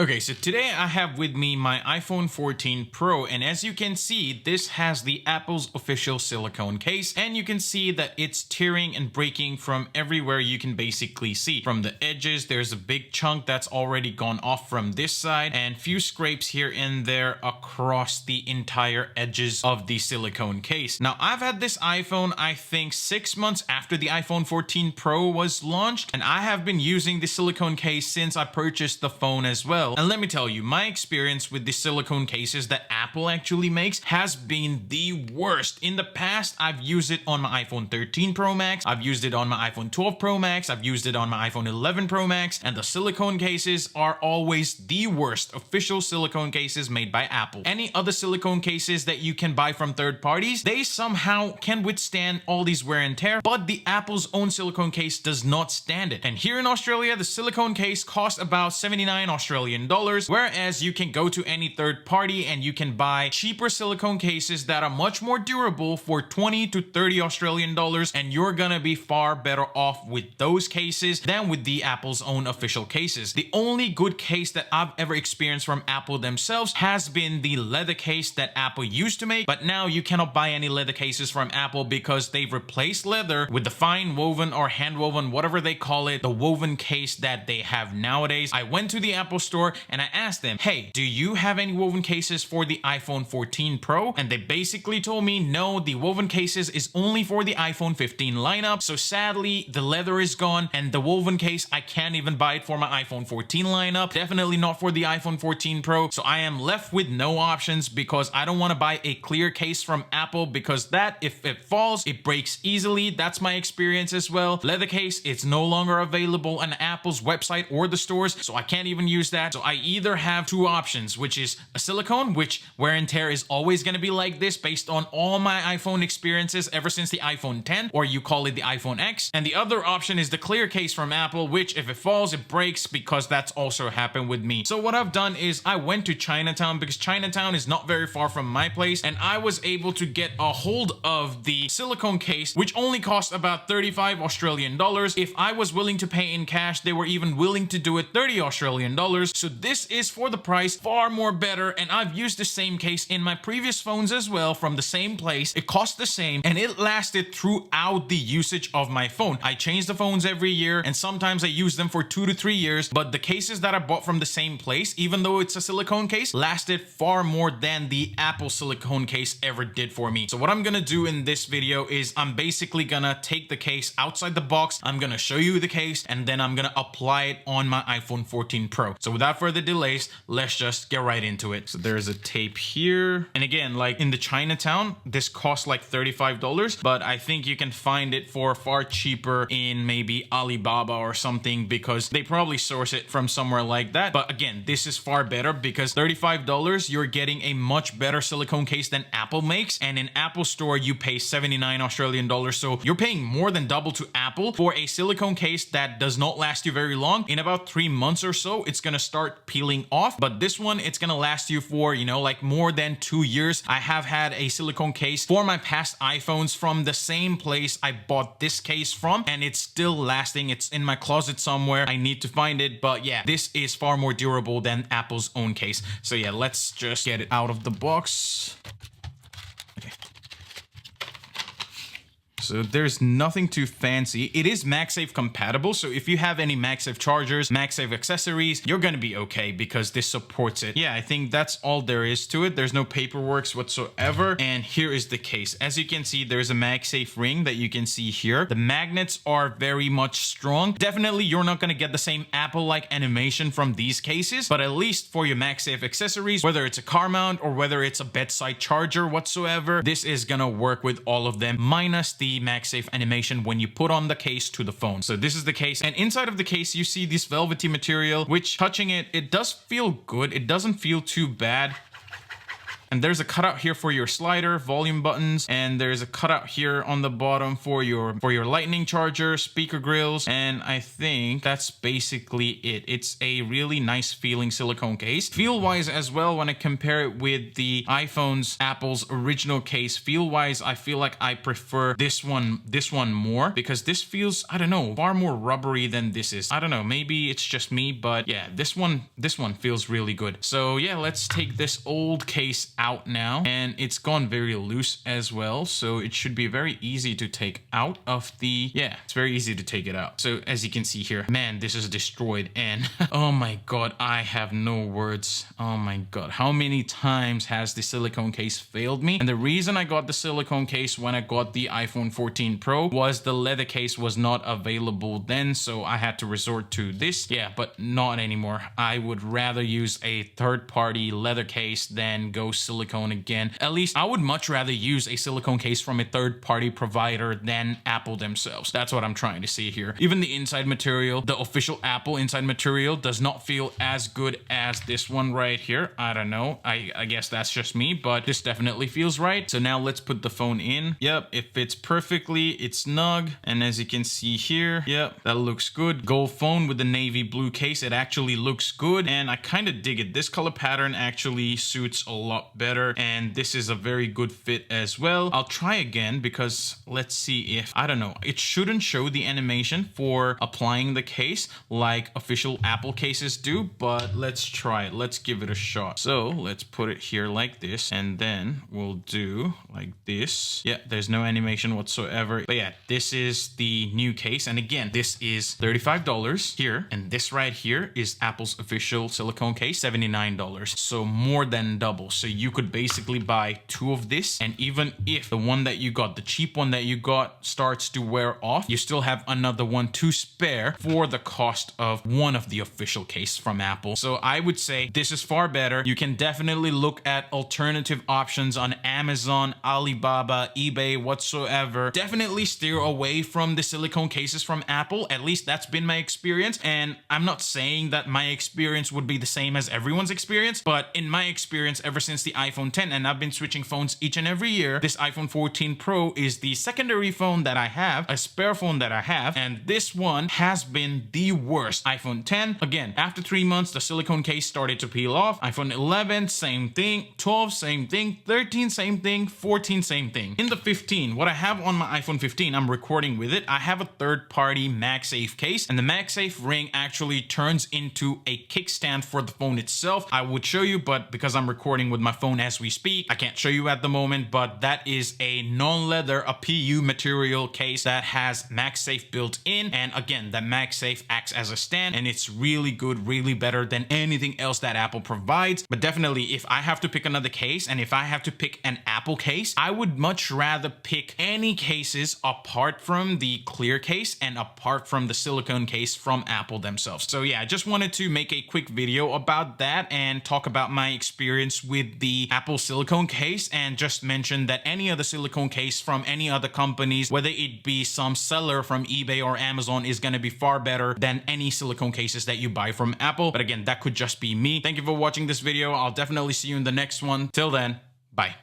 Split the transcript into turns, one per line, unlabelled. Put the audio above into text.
Okay, so today I have with me my iPhone 14 Pro, and as you can see, this has the Apple's official silicone case, and you can see that it's tearing and breaking from everywhere you can basically see. From the edges, there's a big chunk that's already gone off from this side, and few scrapes here and there across the entire edges of the silicone case. Now, I've had this iPhone, I think 6 months after the iPhone 14 Pro was launched, and I have been using the silicone case since I purchased the phone as well. And let me tell you, my experience with the silicone cases that Apple actually makes has been the worst. In the past, I've used it on my iPhone 13 Pro Max, I've used it on my iPhone 12 Pro Max, I've used it on my iPhone 11 Pro Max, and the silicone cases are always the worst official silicone cases made by Apple. Any other silicone cases that you can buy from third parties, they somehow can withstand all these wear and tear, but the Apple's own silicone case does not stand it. And here in Australia, the silicone case costs about 79 Australian dollars, whereas you can go to any third party and you can buy cheaper silicone cases that are much more durable for 20 to 30 Australian dollars, and you're gonna be far better off with those cases than with the Apple's own official cases. The only good case that I've ever experienced from Apple themselves has been the leather case that Apple used to make, but now you cannot buy any leather cases from Apple because they've replaced leather with the fine woven or hand woven, whatever they call it, the woven case that they have nowadays. I went to the Apple store and I asked them, hey, do you have any woven cases for the iPhone 14 Pro? And they basically told me, no, the woven cases is only for the iPhone 15 lineup. So sadly, the leather is gone, and the woven case, I can't even buy it for my iPhone 14 lineup. Definitely not for the iPhone 14 Pro. So I am left with no options because I don't want to buy a clear case from Apple, because that, if it falls, it breaks easily. That's my experience as well. Leather case, it's no longer available on Apple's website or the stores, so I can't even use that. So I either have two options, which is a silicone, which wear and tear is always going to be like this based on all my iPhone experiences ever since the iPhone 10, or you call it the iPhone X. And the other option is the clear case from Apple, which if it falls, it breaks, because that's also happened with me. So what I've done is I went to Chinatown, because Chinatown is not very far from my place, and I was able to get a hold of the silicone case, which only cost about 35 Australian dollars. If I was willing to pay in cash, they were even willing to do it 30 Australian dollars. So this is, for the price, far more better, and I've used the same case in my previous phones as well from the same place. It cost the same and it lasted throughout the usage of my phone. I change the phones every year, and sometimes I use them for 2 to 3 years, but the cases that I bought from the same place, even though it's a silicone case, lasted far more than the Apple silicone case ever did for me. So what I'm gonna do in this video is I'm basically gonna take the case outside the box, I'm gonna show you the case, and then I'm gonna apply it on my iPhone 14 Pro. So without further delays, let's just get right into it. So there's a tape here, and again, like in the Chinatown, this costs like $35, but I think you can find it for far cheaper in maybe Alibaba or something, because they probably source it from somewhere like that. But again, this is far better because $35, you're getting a much better silicone case than Apple makes, and in Apple store you pay 79 Australian dollars, so you're paying more than double to Apple for a silicone case that does not last you very long. In about 3 months or so, it's gonna start peeling off, but this one, it's gonna last you for, you know, like more than 2 years. I have had a silicone case for my past iPhones from the same place I bought this case from, and it's still lasting. It's in my closet somewhere, I need to find it, but yeah, this is far more durable than Apple's own case. So yeah, let's just get it out of the box. Okay. So there's nothing too fancy. It is MagSafe compatible, so if you have any MagSafe chargers, MagSafe accessories, you're gonna be okay because this supports it. Yeah, I think that's all there is to it. There's no paperwork whatsoever. And here is the case. As you can see, there's a MagSafe ring that you can see here. The magnets are very much strong. Definitely, you're not gonna get the same Apple-like animation from these cases, but at least for your MagSafe accessories, whether it's a car mount or whether it's a bedside charger whatsoever, this is gonna work with all of them, minus the MagSafe animation when you put on the case to the phone. So this is the case, and inside of the case you see this velvety material, which touching it, it does feel good. It doesn't feel too bad. And there's a cutout here for your slider, volume buttons, and there's a cutout here on the bottom for your lightning charger, speaker grills, and I think that's basically it. It's a really nice feeling silicone case. Feel wise as well, when I compare it with the Apple's original case, feel wise, I feel like I prefer this one more, because this feels, I don't know, far more rubbery than this is. I don't know, maybe it's just me, but yeah, this one feels really good. So yeah, let's take this old case out now, and it's gone very loose as well, so it should be very easy to take out of the, yeah, it's very easy to take it out. So as you can see here, man, this is destroyed, and oh my god, I have no words. Oh my god, how many times has the silicone case failed me? And the reason I got the silicone case when I got the iPhone 14 Pro was the leather case was not available then, so I had to resort to this. Yeah, but not anymore. I would rather use a third-party leather case than go silicone again. At least I would much rather use a silicone case from a third-party provider than Apple themselves. That's what I'm trying to see here. Even the inside material, the official Apple inside material, does not feel as good as this one right here. I don't know. I guess that's just me, but this definitely feels right. So now let's put the phone in. Yep, it fits perfectly. It's snug. And as you can see here, yep, that looks good. Gold phone with the navy blue case. It actually looks good, and I kind of dig it. This color pattern actually suits a lot better, and this is a very good fit as well. I'll try again, because let's see if, I don't know, it shouldn't show the animation for applying the case like official Apple cases do, but let's try it. Let's give it a shot. So let's put it here like this, and then we'll do like this. Yeah, there's no animation whatsoever, but yeah, this is the new case. And again, this is $35 here, and this right here is Apple's official silicone case, $79. So more than double. So you could basically buy two of this, and even if the one that you got, the cheap one that you got, starts to wear off, you still have another one to spare for the cost of one of the official case from Apple. So I would say this is far better. You can definitely look at alternative options on Amazon, Alibaba, eBay, whatsoever. Definitely steer away from the silicone cases from Apple. At least that's been my experience, and I'm not saying that my experience would be the same as everyone's experience, but in my experience, ever since the iPhone 10, and I've been switching phones each and every year, this iPhone 14 Pro is the secondary phone that I have, a spare phone that I have, and this one has been the worst. iPhone 10, again, after 3 months, the silicone case started to peel off. iPhone 11, same thing. 12, same thing. 13, same thing. 14, same thing. In the 15, what I have on my iPhone 15, I'm recording with it, I have a third-party MagSafe case, and the MagSafe ring actually turns into a kickstand for the phone itself. I would show you, but because I'm recording with my phone as we speak, I can't show you at the moment, but that is a non-leather, a PU material case that has MagSafe built in, and again, that MagSafe acts as a stand, and it's really good, really better than anything else that Apple provides. But definitely, if I have to pick another case, and if I have to pick an Apple case, I would much rather pick any cases apart from the clear case and apart from the silicone case from Apple themselves. So yeah, I just wanted to make a quick video about that and talk about my experience with the Apple silicone case, and just mention that any other silicone case from any other companies, whether it be some seller from eBay or Amazon, is going to be far better than any silicone cases that you buy from Apple. But again, that could just be me. Thank you for watching this video. I'll definitely see you in the next one. Till then, bye.